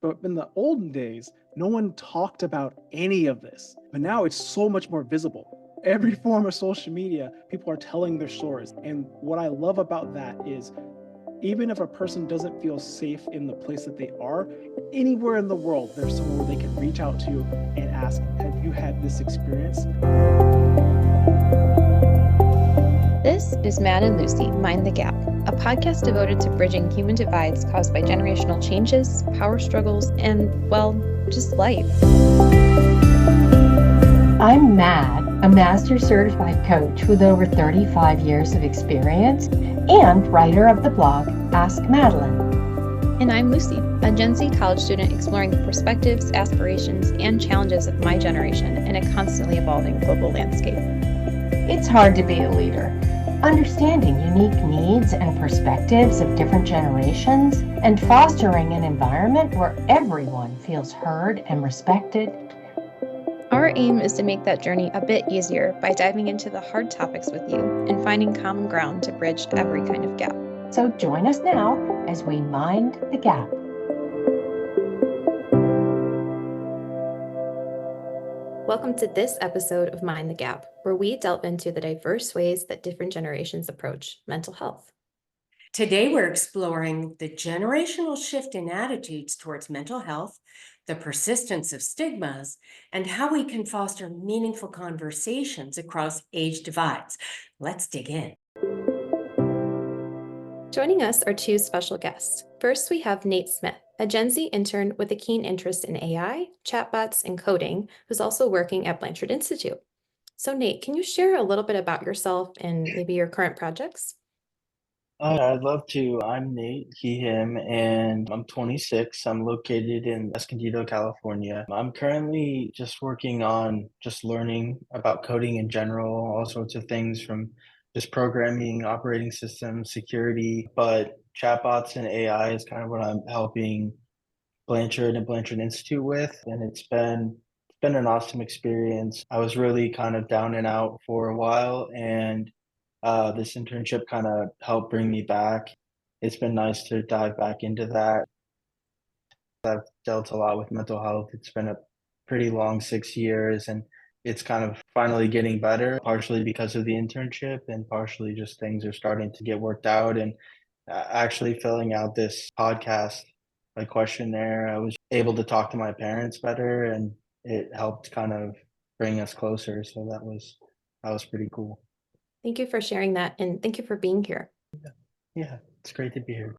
But in the olden days, no one talked about any of this. But now it's so much more visible. Every form of social media, people are telling their stories. And what I love about that is even if a person doesn't feel safe in the place that they are, anywhere in the world, there's someone where they can reach out to and ask, have you had this experience? This is Matt and Lucy, Mind the Gap, a podcast devoted to bridging human divides caused by generational changes, power struggles, and, well, just life. I'm Matt, a master certified coach with over 35 years of experience and writer of the blog Ask Madeleine. And I'm Lucy, a Gen Z college student exploring the perspectives, aspirations, and challenges of my generation in a constantly evolving global landscape. It's hard to be a leader. Understanding unique needs and perspectives of different generations and fostering an environment where everyone feels heard and respected. Our aim is to make that journey a bit easier by diving into the hard topics with you and finding common ground to bridge every kind of gap. So join us now as we mind the gap. Welcome to this episode of Mind the Gap, where we delve into the diverse ways that different generations approach mental health. Today, we're exploring the generational shift in attitudes towards mental health, the persistence of stigmas, and how we can foster meaningful conversations across age divides. Let's dig in. Joining us are two special guests. First, we have Nate Smith, a Gen Z intern with a keen interest in AI, chatbots, and coding, who's also working at Blanchard Institute. So Nate, can you share a little bit about yourself and maybe your current projects? I'd love to. I'm Nate, he, him, and I'm 26. I'm located in Escondido, California. I'm currently just working on just learning about coding in general, all sorts of things from just programming, operating systems, security, but chatbots and AI is kind of what I'm helping Blanchard and Blanchard Institute with, and it's been an awesome experience. I was really kind of down and out for a while, and this internship kind of helped bring me back. It's been nice to dive back into that. I've dealt a lot with mental health. It's been a pretty long 6 years, and it's kind of finally getting better, partially because of the internship and partially just things are starting to get worked out. And actually filling out this podcast like questionnaire, I was able to talk to my parents better, and it helped kind of bring us closer. So that was pretty cool. Thank you for sharing that, and thank you for being here. Yeah, it's great to be here.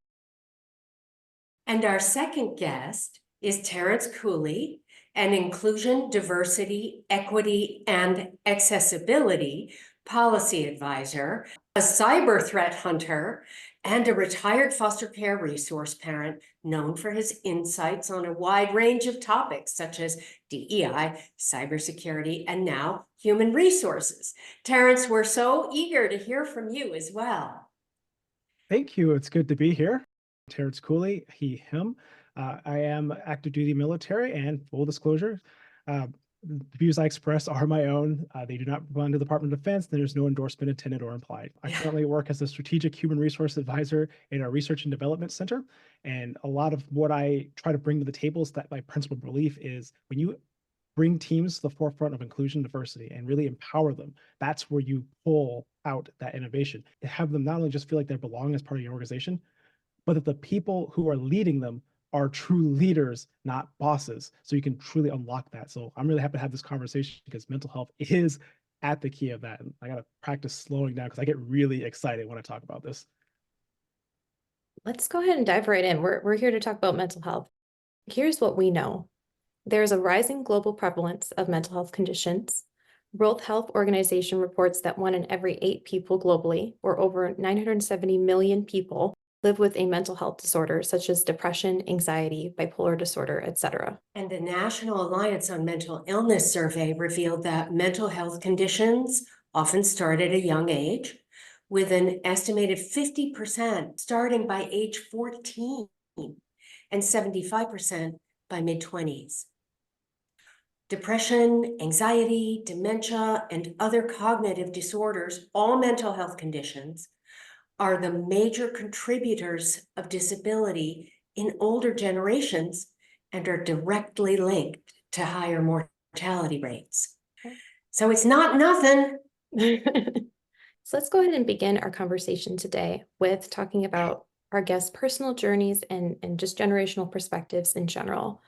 And our second guest is Terrance Cooley, an inclusion, diversity, equity, and accessibility policy advisor, a cyber threat hunter, and a retired foster care resource parent known for his insights on a wide range of topics such as DEI, cybersecurity, and now human resources. Terrance, we're so eager to hear from you as well. Thank you. It's good to be here. Terrance Cooley, he, him. I am active duty military, and full disclosure, the views I express are my own. They do not belong to the Department of Defense. There's no endorsement intended or implied. I currently work as a strategic human resource advisor in our research and development center. And a lot of what I try to bring to the table is that my principal belief is when you bring teams to the forefront of inclusion, diversity, and really empower them, that's where you pull out that innovation. To have them not only just feel like they belong as part of your organization, but that the people who are leading them are true leaders, not bosses. So you can truly unlock that. So I'm really happy to have this conversation because mental health is at the key of that. And I got to practice slowing down because I get really excited when I talk about this. Let's go ahead and dive right in. We're here to talk about mental health. Here's what we know. There's a rising global prevalence of mental health conditions. World Health Organization reports that 1 in every 8 people globally, or over 970 million people, live with a mental health disorder such as depression, anxiety, bipolar disorder, etc. And the National Alliance on Mental Illness survey revealed that mental health conditions often start at a young age, with an estimated 50% starting by age 14 and 75% by mid-20s. Depression, anxiety, dementia, and other cognitive disorders, all mental health conditions, are the major contributors of disability in older generations and are directly linked to higher mortality rates. So it's not nothing. So let's go ahead and begin our conversation today with talking about our guests' personal journeys and just generational perspectives in general.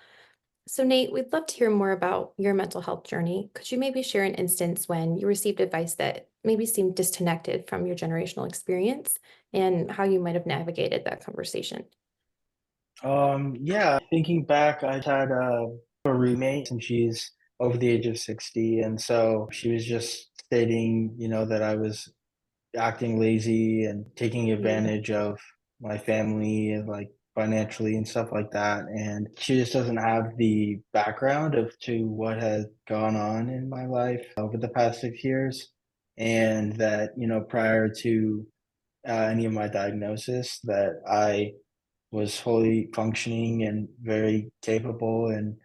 So Nate, we'd love to hear more about your mental health journey. Could you maybe share an instance when you received advice that maybe seemed disconnected from your generational experience and how you might have navigated that conversation? Yeah, thinking back, I had a roommate and she's over the age of 60. And so she was just stating, that I was acting lazy and taking advantage of my family and like financially and stuff like that. And she just doesn't have the background of to what has gone on in my life over the past 6 years. And that, prior to any of my diagnosis, that I was fully functioning and very capable, and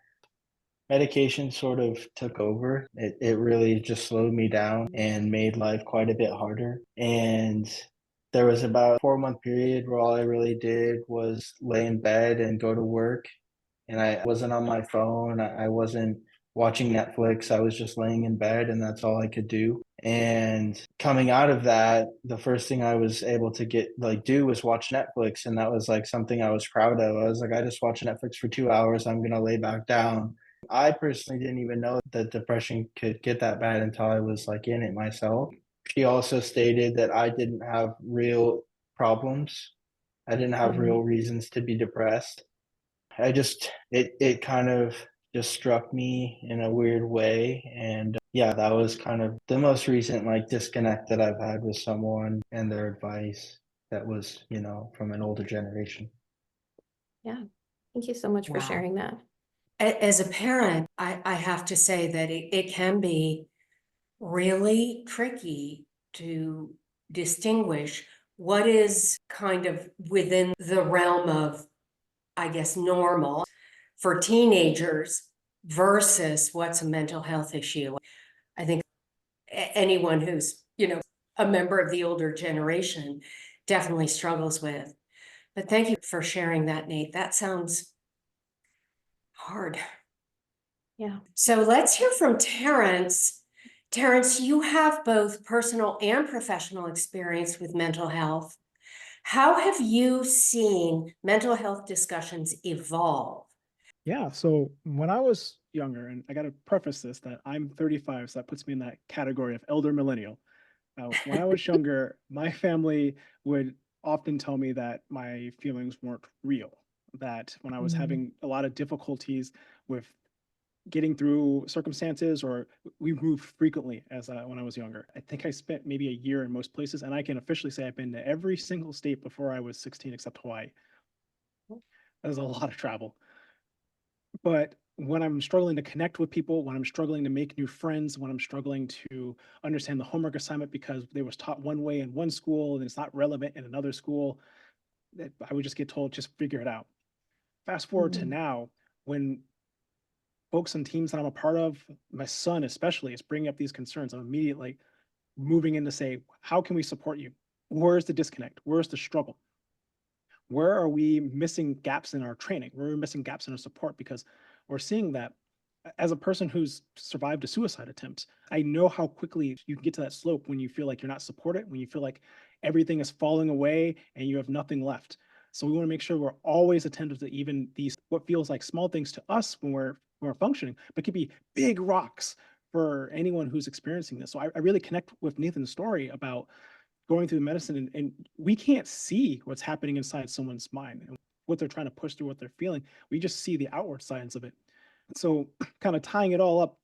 medication sort of took over. It really just slowed me down and made life quite a bit harder. And there was about a 4 month period where all I really did was lay in bed and go to work. And I wasn't on my phone. I wasn't watching Netflix. I was just laying in bed and that's all I could do. And coming out of that, the first thing I was able to do was watch Netflix. And that was like something I was proud of. I was like, I just watched Netflix for 2 hours. I'm gonna lay back down. I personally didn't even know that depression could get that bad until I was like in it myself. She also stated that I didn't have real problems. I didn't have real reasons to be depressed. It kind of just struck me in a weird way. And yeah, that was kind of the most recent like disconnect that I've had with someone and their advice that was, from an older generation. Yeah, thank you so much for Wow. sharing that. As a parent, I have to say that it can be really tricky to distinguish what is kind of within the realm of, I guess, normal for teenagers versus what's a mental health issue. I think anyone who's, a member of the older generation definitely struggles with. But thank you for sharing that, Nate. That sounds hard. Yeah. So let's hear from Terrance. Terrance, you have both personal and professional experience with mental health. How have you seen mental health discussions evolve? Yeah, so when I was younger, and I got to preface this that I'm 35, so that puts me in that category of elder millennial. When I was younger, my family would often tell me that my feelings weren't real, that when I was having a lot of difficulties with getting through circumstances, or we moved frequently as when I was younger. I think I spent maybe a year in most places, and I can officially say I've been to every single state before I was 16 except Hawaii. That was a lot of travel. But when I'm struggling to connect with people, when I'm struggling to make new friends, when I'm struggling to understand the homework assignment because they was taught one way in one school and it's not relevant in another school, that I would just get told, just figure it out. Fast forward to now, when folks and teams that I'm a part of, my son especially, is bringing up these concerns, I'm immediately moving in to say, how can we support you? Where's the disconnect? Where's the struggle? Where are we missing gaps in our training? Where are we missing gaps in our support? Because we're seeing that as a person who's survived a suicide attempt, I know how quickly you can get to that slope when you feel like you're not supported, when you feel like everything is falling away and you have nothing left. So we want to make sure we're always attentive to even these what feels like small things to us when we're functioning, but could be big rocks for anyone who's experiencing this. So I really connect with Nathan's story about going through the medicine, and we can't see what's happening inside someone's mind and what they're trying to push through, what they're feeling. We just see the outward signs of it. So kind of tying it all up,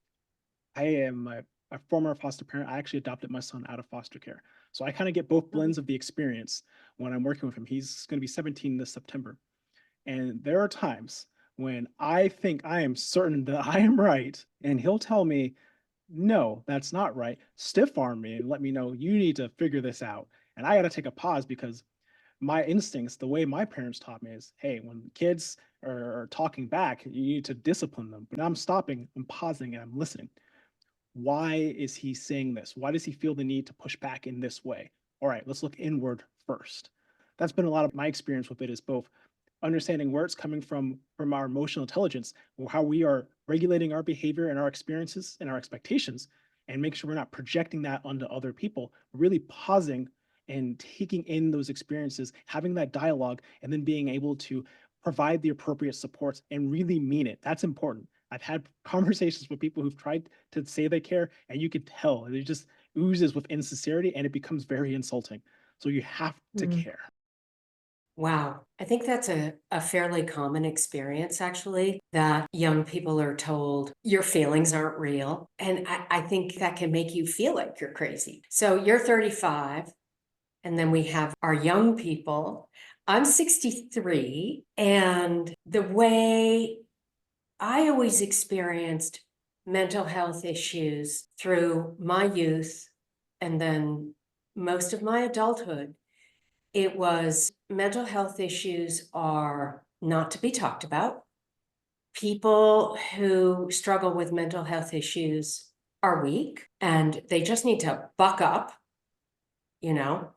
I am a former foster parent. I actually adopted my son out of foster care. So I kind of get both blends of the experience when I'm working with him. He's going to be 17 this September. And there are times when I think I am certain that I am right, and he'll tell me, no, that's not right. Stiff arm me and let me know you need to figure this out. And I got to take a pause because my instincts, the way my parents taught me is, hey, when kids are talking back, you need to discipline them. But I'm stopping, I'm pausing, and I'm listening. Why is he saying this? Why does he feel the need to push back in this way? All right, let's look inward first. That's been a lot of my experience with it, is both understanding where it's coming from our emotional intelligence, or how we are regulating our behavior and our experiences and our expectations, and make sure we're not projecting that onto other people, really pausing and taking in those experiences, having that dialogue, and then being able to provide the appropriate supports and really mean it. That's important. I've had conversations with people who've tried to say they care, and you could tell it just oozes with insincerity and it becomes very insulting. So you have to care. Wow. I think that's a fairly common experience, actually, that young people are told your feelings aren't real. And I think that can make you feel like you're crazy. So you're 35, and then we have our young people. I'm 63, and the way I always experienced mental health issues through my youth and then most of my adulthood, it was mental health issues are not to be talked about. People who struggle with mental health issues are weak and they just need to buck up, you know,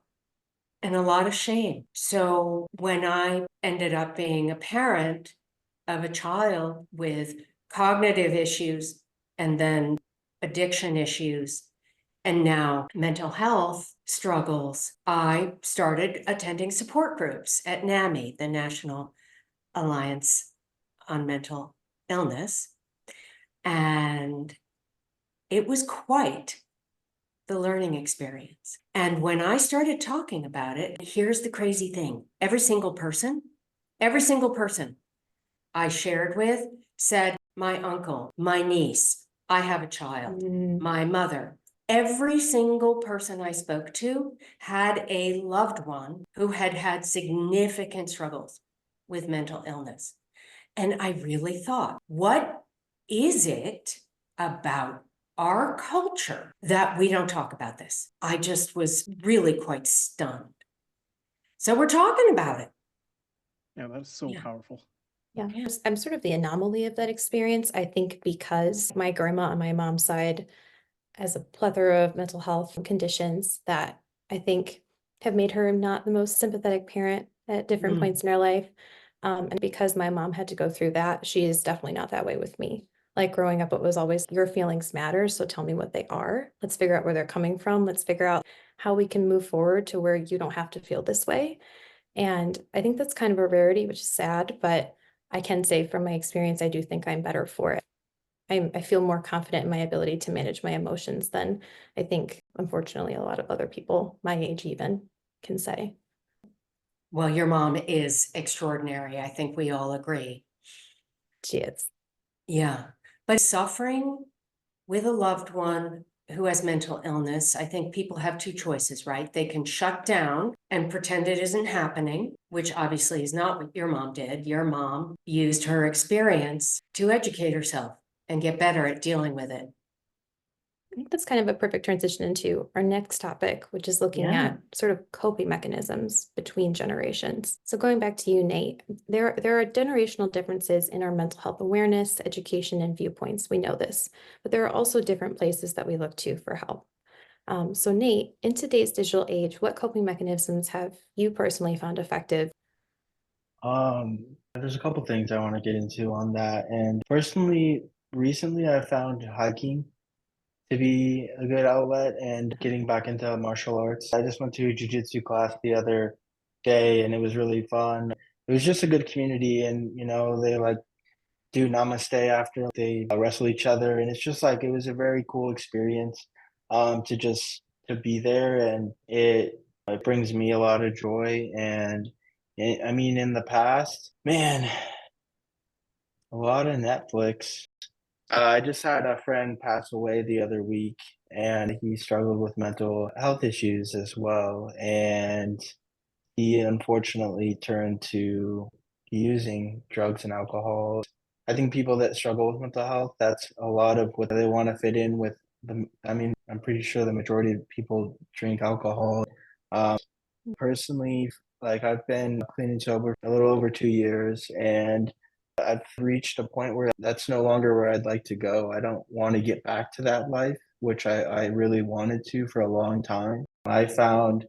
and a lot of shame. So when I ended up being a parent of a child with cognitive issues and then addiction issues, and now mental health struggles, I started attending support groups at NAMI, the National Alliance on Mental Illness. And it was quite the learning experience. And when I started talking about it, here's the crazy thing. Every single person I shared with said, my uncle, my niece, I have a child, my mother. Every single person I spoke to had a loved one who had had significant struggles with mental illness. And I really thought, what is it about our culture that we don't talk about this? I just was really quite stunned. So we're talking about it. Yeah, that's so powerful. Yeah, I'm sort of the anomaly of that experience. I think because my grandma on my mom's side has a plethora of mental health conditions that I think have made her not the most sympathetic parent at different points in her life. And because my mom had to go through that, she is definitely not that way with me. Like growing up, it was always your feelings matter. So tell me what they are. Let's figure out where they're coming from. Let's figure out how we can move forward to where you don't have to feel this way. And I think that's kind of a rarity, which is sad, but I can say from my experience, I do think I'm better for it. I feel more confident in my ability to manage my emotions than I think, unfortunately, a lot of other people my age even can say. Well, your mom is extraordinary. I think we all agree. She is. Yeah. But suffering with a loved one who has mental illness, I think people have two choices, right? They can shut down and pretend it isn't happening, which obviously is not what your mom did. Your mom used her experience to educate herself and get better at dealing with it. I think that's kind of a perfect transition into our next topic, which is looking at sort of coping mechanisms between generations. So going back to you, Nate, there are generational differences in our mental health awareness, education, and viewpoints. We know this, but there are also different places that we look to for help. So Nate, in today's digital age, what coping mechanisms have you personally found effective? There's a couple things I want to get into on that. And personally, recently I found hiking to be a good outlet and getting back into martial arts. I just went to a jiu-jitsu class the other day and it was really fun. It was just a good community and they like do namaste after they wrestle each other and it's just like it was a very cool experience to be there and it brings me a lot of joy and I mean in the past, man, a lot of Netflix. I just had a friend pass away the other week, and he struggled with mental health issues as well. And he unfortunately turned to using drugs and alcohol. I think people that struggle with mental health, that's a lot of what they want to fit in with I mean, I'm pretty sure the majority of people drink alcohol. Um, Personally, like I've been clean and sober for a little over 2 years, and I've reached a point where that's no longer where I'd like to go. I don't want to get back to that life, which I really wanted to for a long time. I found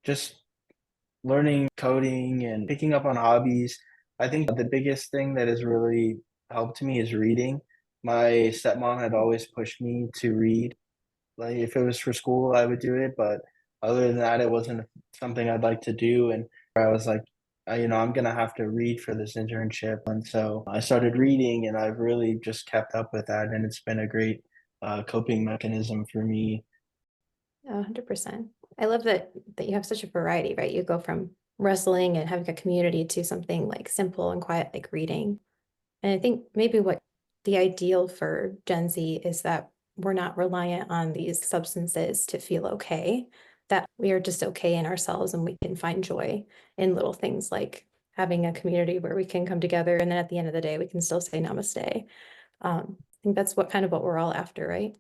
just learning coding and picking up on hobbies I think the biggest thing that has really helped me is reading. My stepmom had always pushed me to read. Like if it was for school, I would do it, but other than that, it wasn't something I'd like to do. And I was like, I'm gonna have to read for this internship, and so I started reading, and I've really just kept up with that, and it's been a great coping mechanism for me. 100%. I love that you have such a variety, right? You go from wrestling and having a community to something like simple and quiet, like reading. And I think maybe what the ideal for Gen Z is that we're not reliant on these substances to feel okay, that we are just okay in ourselves and we can find joy in little things like having a community where we can come together. And then at the end of the day, we can still say namaste. I think that's what we're all after, right?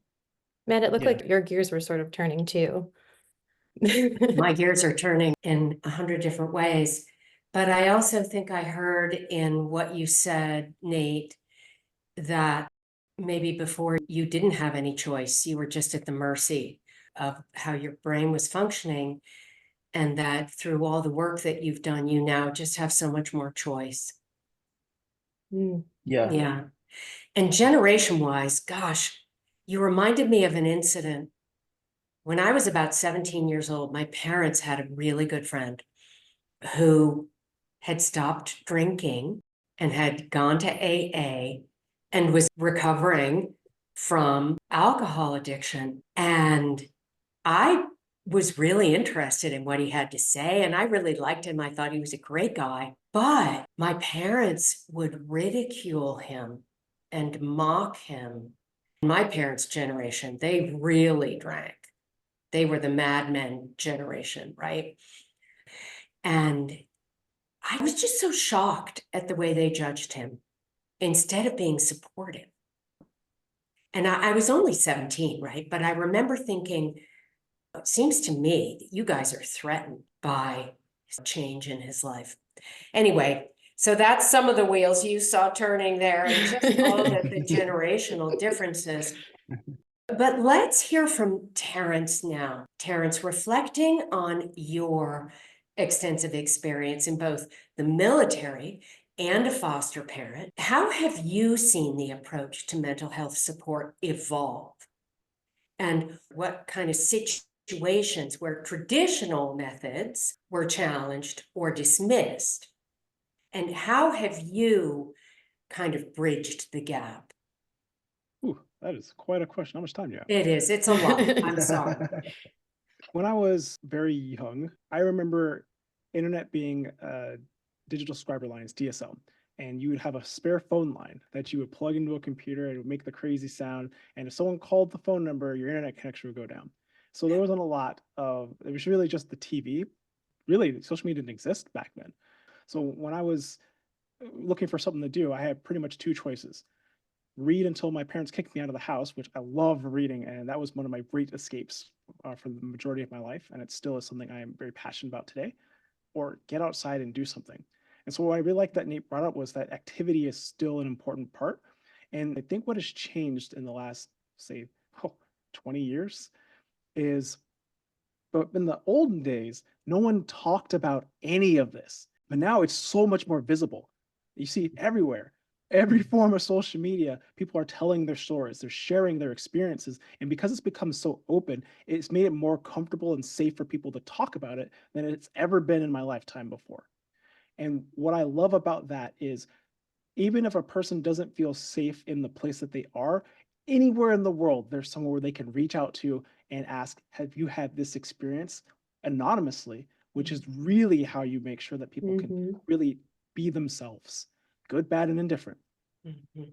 Matt, it looked Yeah. like your gears were sort of turning too. My gears are turning in 100 different ways. But I also think I heard in what you said, Nate, that maybe before you didn't have any choice, you were just at the mercy of how your brain was functioning, and that through all the work that you've done, you now just have so much more choice. Mm. Yeah. Yeah. And generation wise, gosh, you reminded me of an incident. When I was about 17 years old, my parents had a really good friend who had stopped drinking and had gone to AA and was recovering from alcohol addiction. And I was really interested in what he had to say, and I really liked him. I thought he was a great guy. But my parents would ridicule him and mock him. My parents' generation, they really drank. They were the Mad Men generation, right? And I was just so shocked at the way they judged him instead of being supportive. And I was only 17, right? But I remember thinking, it seems to me that you guys are threatened by change in his life. Anyway, so that's some of the wheels you saw turning there, and just all the generational differences. But let's hear from Terrance now. Terrance, reflecting on your extensive experience in both the military and a foster parent, how have you seen the approach to mental health support evolve? And what kind of situations where traditional methods were challenged or dismissed? And how have you kind of bridged the gap? Ooh, that is quite a question. How much time do you have? It is, it's a lot. I'm sorry. When I was very young, I remember internet being digital subscriber lines, DSL, and you would have a spare phone line that you would plug into a computer and it would make the crazy sound. And if someone called the phone number, your internet connection would go down. So there wasn't a lot of, it was really just the TV. Really, social media didn't exist back then. So when I was looking for something to do, I had pretty much two choices: read until my parents kicked me out of the house, which I love reading, and that was one of my great escapes for the majority of my life, and it still is something I am very passionate about today, or get outside and do something. And so what I really like that Nate brought up was that activity is still an important part. And I think what has changed in the last, say, 20 years is, but in the olden days, no one talked about any of this. But now it's so much more visible. You see it everywhere. Every form of social media, people are telling their stories, they're sharing their experiences. And because it's become so open, it's made it more comfortable and safe for people to talk about it than it's ever been in my lifetime before. And what I love about that is, even if a person doesn't feel safe in the place that they are, anywhere in the world, there's somewhere where they can reach out to and ask, have you had this experience, anonymously, which is really how you make sure that people can really be themselves, good, bad, and indifferent. Yeah.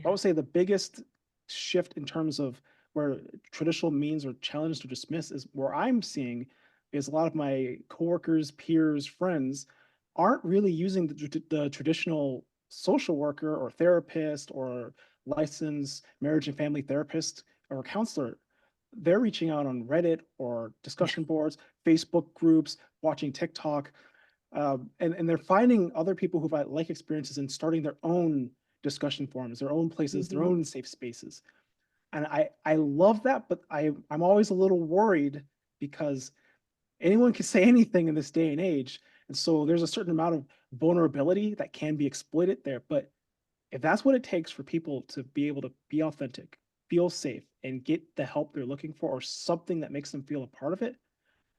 I would say the biggest shift in terms of where traditional means are challenged or dismissed is where I'm seeing is a lot of my coworkers, peers, friends aren't really using the traditional social worker or therapist or licensed marriage and family therapist or counselor. They're reaching out on Reddit or discussion boards, Facebook groups, watching TikTok, and they're finding other people who've had like experiences and starting their own discussion forums, their own places, their own safe spaces. And I love that, but I'm always a little worried because anyone can say anything in this day and age. And so there's a certain amount of vulnerability that can be exploited there. But if that's what it takes for people to be able to be authentic, feel safe, and get the help they're looking for, or something that makes them feel a part of it,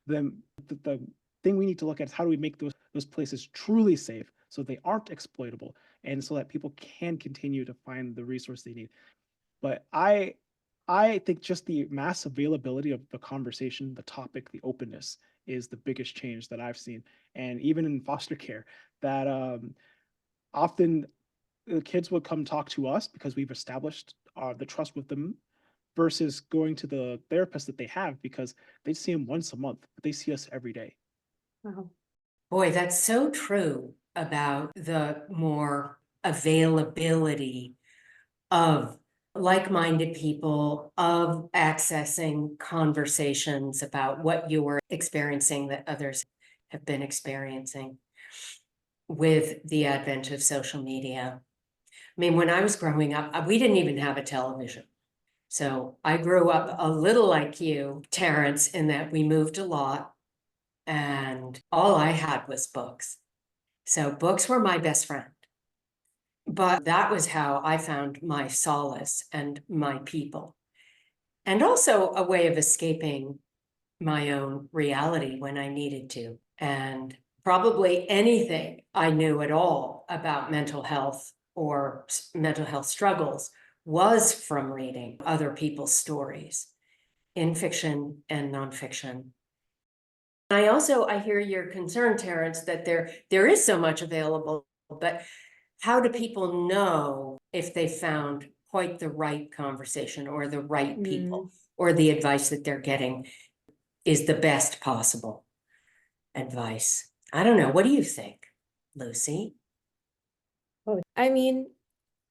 then the thing we need to look at is how do we make those places truly safe so they aren't exploitable, and so that people can continue to find the resource they need. But I think just the mass availability of the conversation, the topic, the openness is the biggest change that I've seen. And even in foster care, that often the kids would come talk to us because we've established the trust with them, versus going to the therapist that they have because they see them once a month, but they see us every day. Wow. Boy, that's so true about the more availability of like-minded people, of accessing conversations about what you're experiencing that others have been experiencing with the advent of social media. I mean, when I was growing up, we didn't even have a television. So I grew up a little like you, Terrance, in that we moved a lot and all I had was books. So books were my best friend. But that was how I found my solace and my people. And also a way of escaping my own reality when I needed to. And probably anything I knew at all about mental health or mental health struggles was from reading other people's stories in fiction and nonfiction. I hear your concern, Terrance, that there is so much available, but how do people know if they found quite the right conversation or the right people or the advice that they're getting is the best possible advice? I don't know. What do you think, Lucy? Oh, I mean,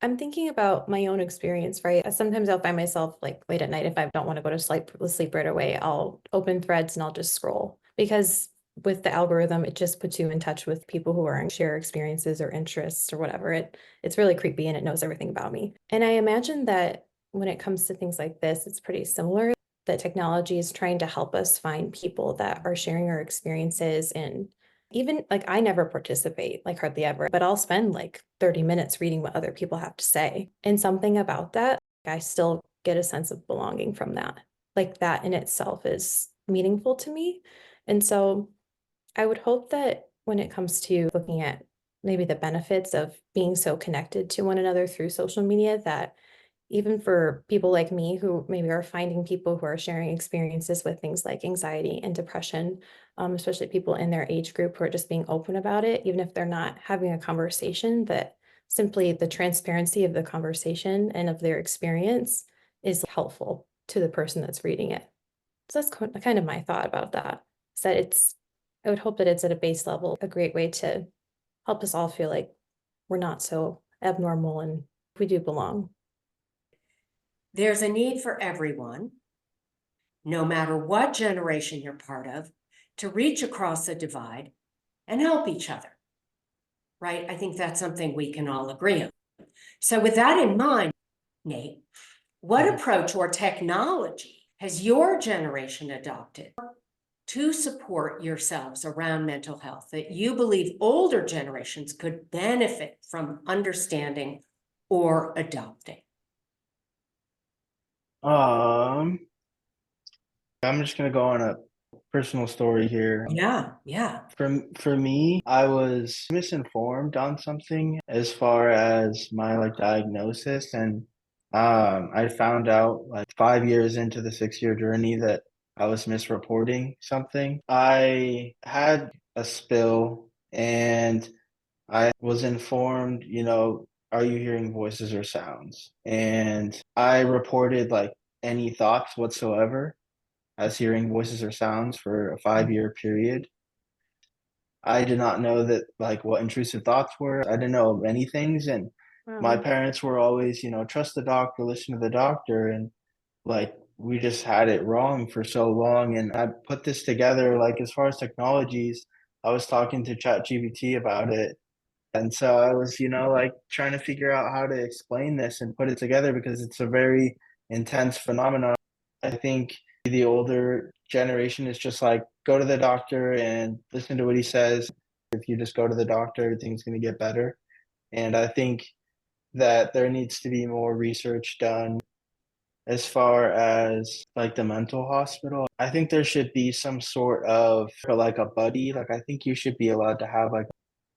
I'm thinking about my own experience, right? Sometimes I'll find myself like late at night, if I don't want to go to sleep right away, I'll open Threads and I'll just scroll, because with the algorithm, it just puts you in touch with people who are share experiences or interests or whatever. It's really creepy and it knows everything about me. And I imagine that when it comes to things like this, it's pretty similar, that technology is trying to help us find people that are sharing our experiences. And even like I never participate, like hardly ever, but I'll spend like 30 minutes reading what other people have to say. And something about that, I still get a sense of belonging from that. Like that in itself is meaningful to me. And so I would hope that when it comes to looking at maybe the benefits of being so connected to one another through social media, that even for people like me who maybe are finding people who are sharing experiences with things like anxiety and depression, especially people in their age group who are just being open about it, even if they're not having a conversation, that simply the transparency of the conversation and of their experience is helpful to the person that's reading it. So that's kind of my thought about that. Is that I would hope that it's at a base level, a great way to help us all feel like we're not so abnormal and we do belong. There's a need for everyone, no matter what generation you're part of, to reach across the divide and help each other, right? I think that's something we can all agree on. So with that in mind, Nate, what approach or technology has your generation adopted to support yourselves around mental health that you believe older generations could benefit from understanding or adopting? I'm just gonna go on a personal story here. Yeah. For me, I was misinformed on something as far as my like diagnosis, and I found out like 5 years into the 6 year journey that I was misreporting something. I had a spill and I was informed, are you hearing voices or sounds? And I reported like any thoughts whatsoever as hearing voices or sounds for a 5 year period. I did not know that like what intrusive thoughts were. I didn't know many things. And my parents were always, trust the doctor, listen to the doctor. And like we just had it wrong for so long. And I put this together, like as far as technologies, I was talking to ChatGPT about it. And so I was, like trying to figure out how to explain this and put it together because it's a very intense phenomenon. I think the older generation is just like go to the doctor and listen to what he says. If you just go to the doctor, everything's going to get better. And I think that there needs to be more research done as far as like the mental hospital. I think there should be some sort of like a buddy. Like I think you should be allowed to have like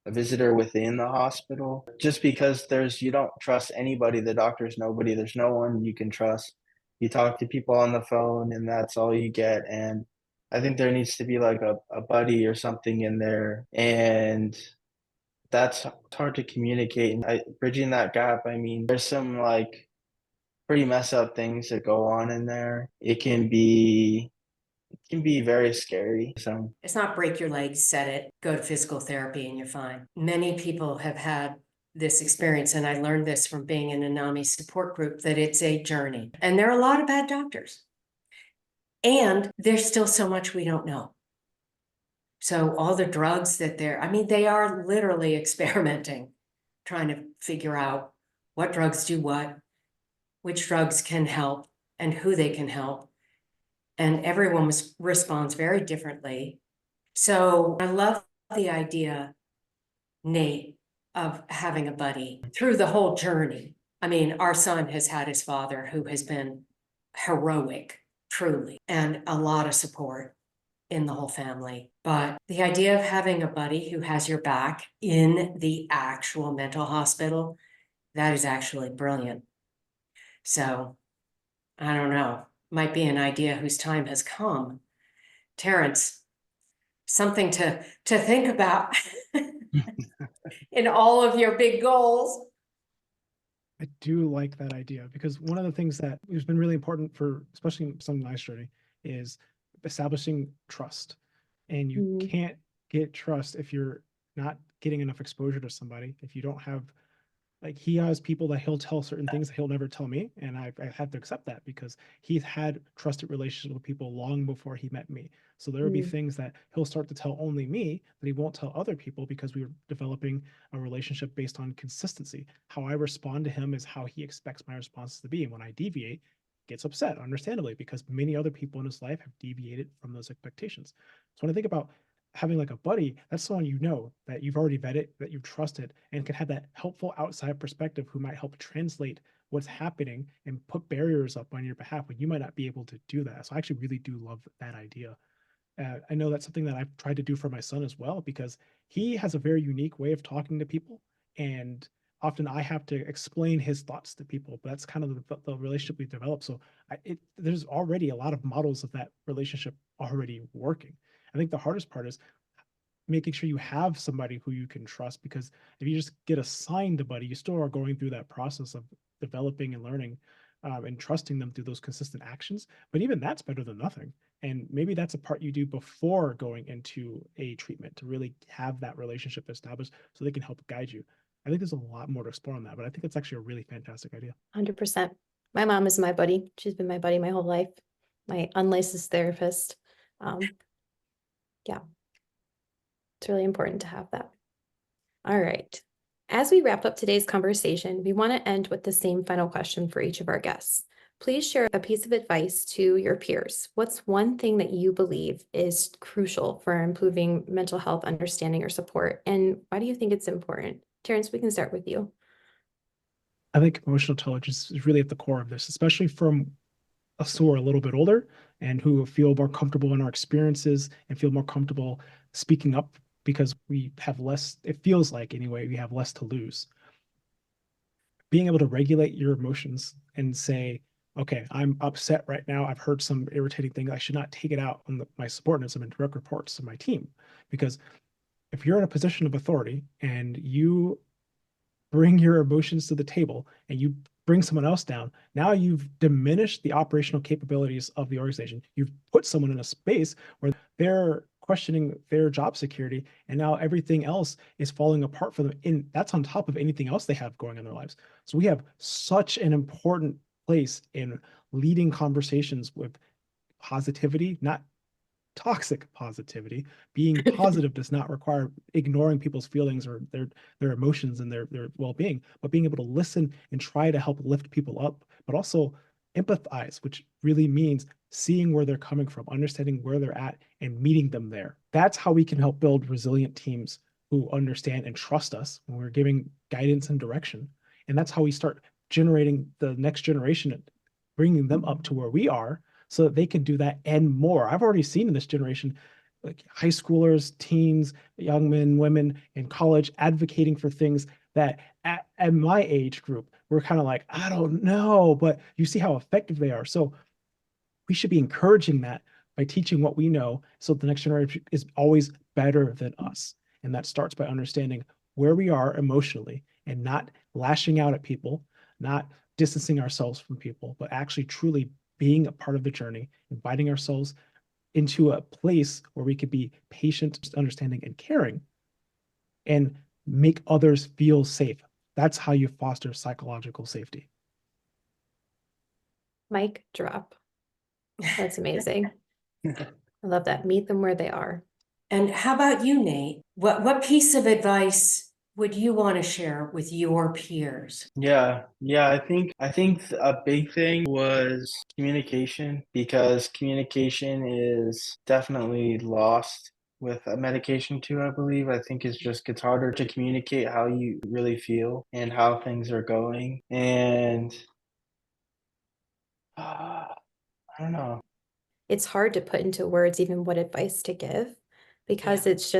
a visitor within the hospital just because you don't trust anybody. The doctor's nobody. There's no one you can trust. You talk to people on the phone and that's all you get. And I think there needs to be like a buddy or something in there. And that's hard to communicate. And bridging that gap, I mean, there's some like pretty messed up things that go on in there. It can be very scary. So It's not break your legs, set it, go to physical therapy and you're fine. Many people have had this experience, and I learned this from being in a NAMI support group, that it's a journey. And there are a lot of bad doctors. And there's still so much we don't know. So all the drugs that they are literally experimenting, trying to figure out what drugs do what, which drugs can help, and who they can help. And everyone responds very differently. So I love the idea, Nate, of having a buddy through the whole journey. I mean, our son has had his father who has been heroic, truly, and a lot of support in the whole family. But the idea of having a buddy who has your back in the actual mental hospital, that is actually brilliant. So I don't know, might be an idea whose time has come. Terrance, something to think about in all of your big goals. I do like that idea because one of the things that has been really important for, especially some nice journey, is establishing trust. And you can't get trust if you're not getting enough exposure to somebody. If you don't have, like, he has people that he'll tell certain things that he'll never tell me, and I had to accept that because he's had trusted relationships with people long before he met me. So there will be things that he'll start to tell only me that he won't tell other people because we were developing a relationship based on consistency. How I respond to him is how he expects my responses to be, and when I deviate, he gets upset, understandably, because many other people in his life have deviated from those expectations. So when I think about having like a buddy, that's someone you know that you've already vetted, that you've trusted, and can have that helpful outside perspective who might help translate what's happening and put barriers up on your behalf when you might not be able to do that. So I actually really do love that idea. I know that's something that I've tried to do for my son as well, because he has a very unique way of talking to people. And often I have to explain his thoughts to people, but that's kind of the relationship we've developed. So there's already a lot of models of that relationship already working. I think the hardest part is making sure you have somebody who you can trust, because if you just get assigned a buddy, you still are going through that process of developing and learning and trusting them through those consistent actions. But even that's better than nothing. And maybe that's a part you do before going into a treatment to really have that relationship established so they can help guide you. I think there's a lot more to explore on that, but I think it's actually a really fantastic idea. 100%. My mom is my buddy. She's been my buddy my whole life. My unlicensed therapist. Yeah. It's really important to have that. All right. As we wrap up today's conversation, we want to end with the same final question for each of our guests. Please share a piece of advice to your peers. What's one thing that you believe is crucial for improving mental health understanding or support? And why do you think it's important? Terrance, we can start with you. I think emotional intelligence is really at the core of this, especially from us who are a little bit older and who feel more comfortable in our experiences and feel more comfortable speaking up because we have less, it feels like anyway, we have less to lose. Being able to regulate your emotions and say, okay, I'm upset right now. I've heard some irritating thing. I should not take it out on my subordinates and direct reports to my team. Because if you're in a position of authority and you bring your emotions to the table and you bring someone else down, now you've diminished the operational capabilities of the organization. You've put someone in a space where they're questioning their job security, and now everything else is falling apart for them. That's on top of anything else they have going on in their lives. So we have such an important place in leading conversations with positivity, not toxic positivity. Being positive does not require ignoring people's feelings or their emotions and their well-being, but being able to listen and try to help lift people up, but also empathize, which really means seeing where they're coming from, understanding where they're at, and meeting them there. That's how we can help build resilient teams who understand and trust us when we're giving guidance and direction. And that's how we start generating the next generation, bringing them up to where we are so that they can do that and more. I've already seen in this generation, like high schoolers, teens, young men, women in college advocating for things that at my age group, we're kind of like, I don't know, but you see how effective they are. So we should be encouraging that by teaching what we know so the next generation is always better than us. And that starts by understanding where we are emotionally and not lashing out at people, not distancing ourselves from people, but actually truly being a part of the journey, inviting ourselves into a place where we could be patient, understanding, and caring, and make others feel safe. That's how you foster psychological safety. Mic drop. That's amazing. I love that. Meet them where they are. And how about you, Nate? What piece of advice would you want to share with your peers? Yeah, I think a big thing was communication, because communication is definitely lost with medication too, I believe. I think it's harder to communicate how you really feel and how things are going. And I don't know. It's hard to put into words even what advice to give, because it's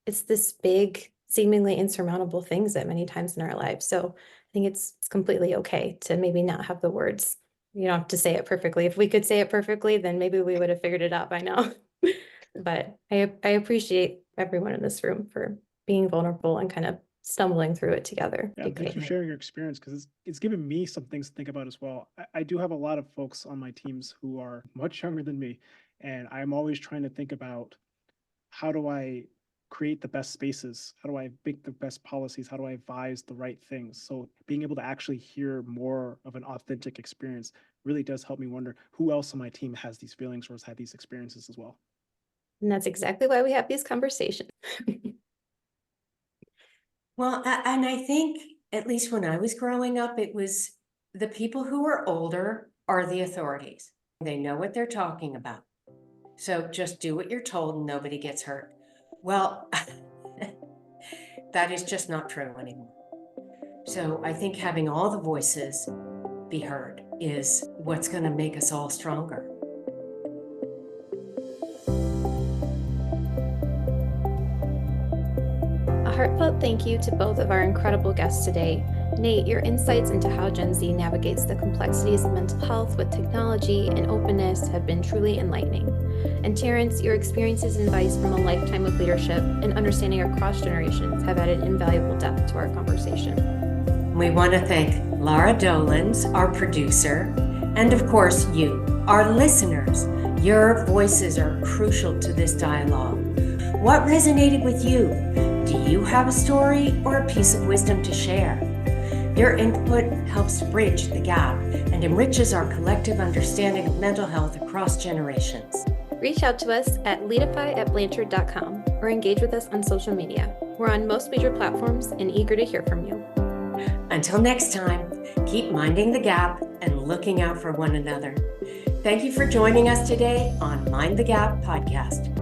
this big, seemingly insurmountable things that many times in our lives. So I think it's completely okay to maybe not have the words. You don't have to say it perfectly. If we could say it perfectly, then maybe we would have figured it out by now. But I appreciate everyone in this room for being vulnerable and kind of stumbling through it together. Yeah, It'd be thanks for great. sharing your experience, because it's given me some things to think about as well. I do have a lot of folks on my teams who are much younger than me, and I'm always trying to think about how do I create the best spaces? How do I make the best policies? How do I advise the right things? So being able to actually hear more of an authentic experience really does help me wonder who else on my team has these feelings or has had these experiences as well. And that's exactly why we have these conversations. Well, and I think, at least when I was growing up, it was the people who are older are the authorities. They know what they're talking about. So just do what you're told and nobody gets hurt. Well, that is just not true anymore. So I think having all the voices be heard is what's going to make us all stronger. A heartfelt thank you to both of our incredible guests today. Nate, your insights into how Gen Z navigates the complexities of mental health with technology and openness have been truly enlightening. And Terrance, your experiences and advice from a lifetime of leadership and understanding across generations have added invaluable depth to our conversation. We want to thank Laura Dolans, our producer, and of course you, our listeners. Your voices are crucial to this dialogue. What resonated with you? Do you have a story or a piece of wisdom to share? Your input helps bridge the gap and enriches our collective understanding of mental health across generations. Reach out to us at leadify@blanchard.com or engage with us on social media. We're on most major platforms and eager to hear from you. Until next time, keep minding the gap and looking out for one another. Thank you for joining us today on Mind the Gap podcast.